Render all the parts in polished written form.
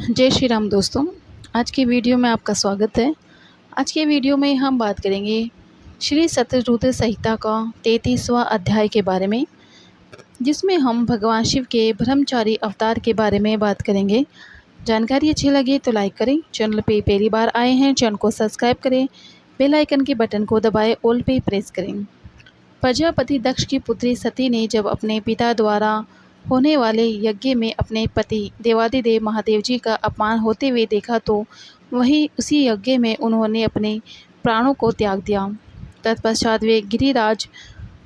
जय श्री राम दोस्तों। आज के वीडियो में आपका स्वागत है। आज के वीडियो में हम बात करेंगे श्री सत्यरुद्र संहिता का 33वां अध्याय के बारे में, जिसमें हम भगवान शिव के ब्रह्मचारी अवतार के बारे में बात करेंगे। जानकारी अच्छी लगे तो लाइक करें, चैनल पे पहली बार आए हैं चैनल को सब्सक्राइब करें, बेल आइकन के बटन को दबाएं, ऑल पे प्रेस करें। प्रजापति दक्ष की पुत्री सती ने जब अपने पिता द्वारा होने वाले यज्ञ में अपने पति देवादिदेव महादेव जी का अपमान होते हुए देखा तो वही उसी यज्ञ में उन्होंने अपने प्राणों को त्याग दिया। तत्पश्चात वे गिरिराज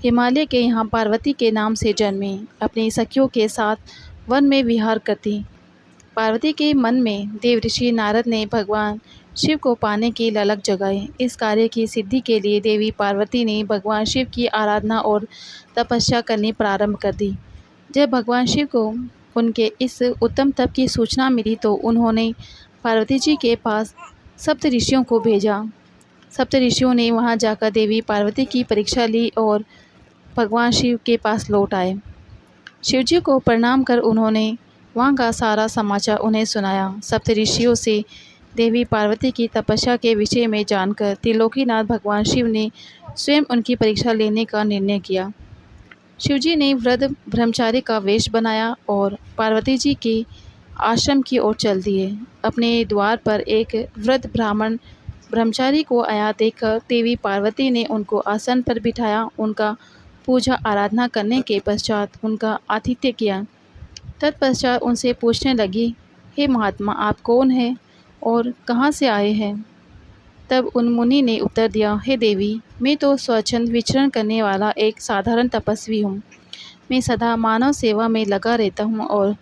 हिमालय के यहाँ पार्वती के नाम से जन्मे अपनी सखियों के साथ वन में विहार करती। पार्वती के मन में देव ऋषि नारद ने भगवान शिव को पाने की ललक जगाई। इस कार्य की सिद्धि के लिए देवी पार्वती ने भगवान शिव की आराधना और तपस्या करनी प्रारंभ कर दी। जब भगवान शिव को उनके इस उत्तम तप की सूचना मिली तो उन्होंने पार्वती जी के पास सप्त ऋषियों को भेजा। सप्त ऋषियों ने वहां जाकर देवी पार्वती की परीक्षा ली और भगवान शिव के पास लौट आए। शिव जी को प्रणाम कर उन्होंने वहाँ का सारा समाचार उन्हें सुनाया। सप्त ऋषियों से देवी पार्वती की तपस्या के विषय में जानकर त्रिलोकीनाथ भगवान शिव ने स्वयं उनकी परीक्षा लेने का निर्णय किया। शिवजी ने वृद्ध ब्रह्मचारी का वेश बनाया और पार्वती जी के आश्रम की ओर चल दिए। अपने द्वार पर एक वृद्ध ब्राह्मण ब्रह्मचारी को आया देखकर देवी पार्वती ने उनको आसन पर बिठाया। उनका पूजा आराधना करने के पश्चात उनका आतिथ्य किया। तत्पश्चात उनसे पूछने लगी, हे महात्मा, आप कौन हैं और कहाँ से आए हैं? तब उन मुनि ने उत्तर दिया, हे देवी, मैं तो स्वच्छंद विचरण करने वाला एक साधारण तपस्वी हूँ। मैं सदा मानव सेवा में लगा रहता हूँ और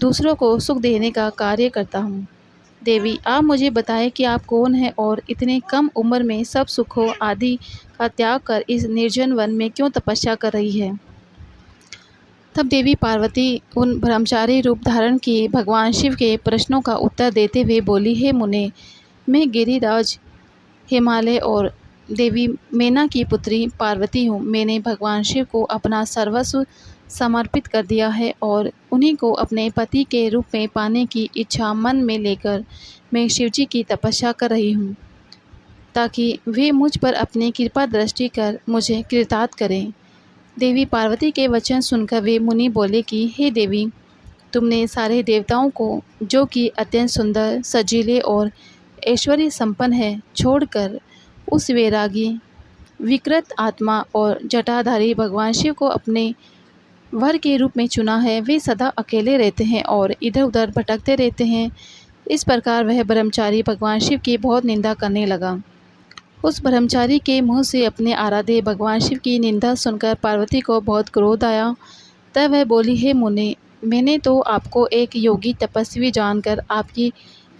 दूसरों को सुख देने का कार्य करता हूँ। देवी, आप मुझे बताएं कि आप कौन हैं और इतने कम उम्र में सब सुखों आदि का त्याग कर इस निर्जन वन में क्यों तपस्या कर रही है? तब देवी पार्वती उन ब्रह्मचारी रूप धारण किए भगवान शिव के प्रश्नों का उत्तर देते हुए बोली, हे मुने, मैं गिरिराज हिमालय और देवी मेना की पुत्री पार्वती हूँ। मैंने भगवान शिव को अपना सर्वस्व समर्पित कर दिया है और उन्हीं को अपने पति के रूप में पाने की इच्छा मन में लेकर मैं शिव जी की तपस्या कर रही हूँ, ताकि वे मुझ पर अपनी कृपा दृष्टि कर मुझे कृतार्थ करें। देवी पार्वती के वचन सुनकर वे मुनि बोले कि हे देवी, तुमने सारे देवताओं को, जो कि अत्यंत सुंदर, सजीले और ऐश्वर्य संपन्न है, छोड़कर उस वैरागी, विकृत आत्मा और जटाधारी भगवान शिव को अपने वर के रूप में चुना है। वे सदा अकेले रहते हैं और इधर उधर भटकते रहते हैं। इस प्रकार वह ब्रह्मचारी भगवान शिव की बहुत निंदा करने लगा। उस ब्रह्मचारी के मुँह से अपने आराध्य भगवान शिव की निंदा सुनकर पार्वती को बहुत क्रोध आया। तब वह बोली, हे मुने, मैंने तो आपको एक योगी तपस्वी जानकर आपकी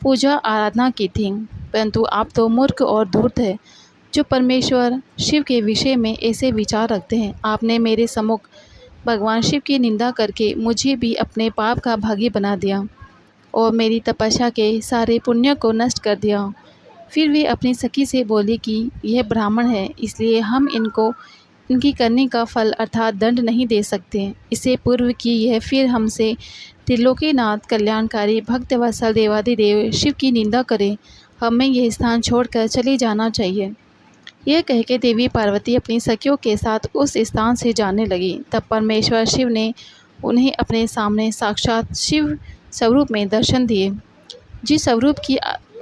पूजा आराधना की थी, परंतु आप तो मूर्ख और धूर्त है, जो परमेश्वर शिव के विषय में ऐसे विचार रखते हैं। आपने मेरे सम्मुख भगवान शिव की निंदा करके मुझे भी अपने पाप का भागी बना दिया और मेरी तपस्या के सारे पुण्य को नष्ट कर दिया। फिर वे अपनी सखी से बोली कि यह ब्राह्मण है, इसलिए हम इनको इनकी करने का फल अर्थात दंड नहीं दे सकते। इससे पूर्व कि यह फिर हमसे त्रिलोकीनाथ कल्याणकारी भक्तवत्सल देवादिदेव शिव की निंदा करे, हमें यह स्थान छोड़कर चले जाना चाहिए। यह कहकर देवी पार्वती अपनी सखियों के साथ उस स्थान से जाने लगी। तब परमेश्वर शिव ने उन्हें अपने सामने साक्षात शिव स्वरूप में दर्शन दिए। जिस स्वरूप की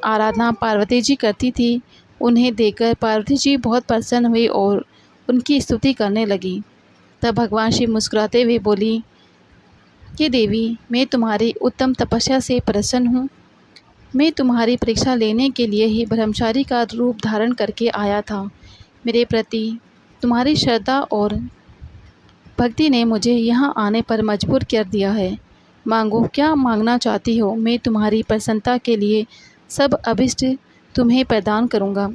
आराधना पार्वती जी करती थी, उन्हें देखकर पार्वती जी बहुत प्रसन्न हुई और उनकी स्तुति करने लगी। तब भगवान शिव मुस्कुराते हुए बोली कि देवी, मैं तुम्हारी उत्तम तपस्या से प्रसन्न हूँ। मैं तुम्हारी परीक्षा लेने के लिए ही ब्रह्मचारी का रूप धारण करके आया था। मेरे प्रति तुम्हारी श्रद्धा और भक्ति ने मुझे यहाँ आने पर मजबूर कर दिया है। मांगो, क्या मांगना चाहती हो? मैं तुम्हारी प्रसन्नता के लिए सब अभिष्ट तुम्हें प्रदान करूँगा।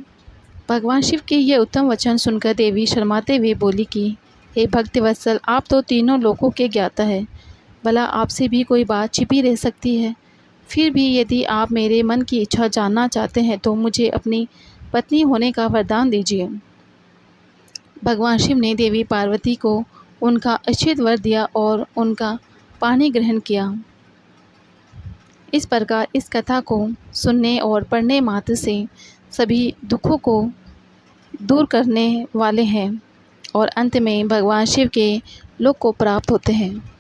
भगवान शिव के ये उत्तम वचन सुनकर देवी शर्माते हुए बोली कि हे भक्तवत्सल, आप तो तीनों लोकों के ज्ञाता है, भला आपसे भी कोई बात छिपी रह सकती है? फिर भी यदि आप मेरे मन की इच्छा जानना चाहते हैं तो मुझे अपनी पत्नी होने का वरदान दीजिए। भगवान शिव ने देवी पार्वती को उनका इच्छित वर दिया और उनका पानी ग्रहण किया। इस प्रकार इस कथा को सुनने और पढ़ने मात्र से सभी दुखों को दूर करने वाले हैं और अंत में भगवान शिव के लोक को प्राप्त होते हैं।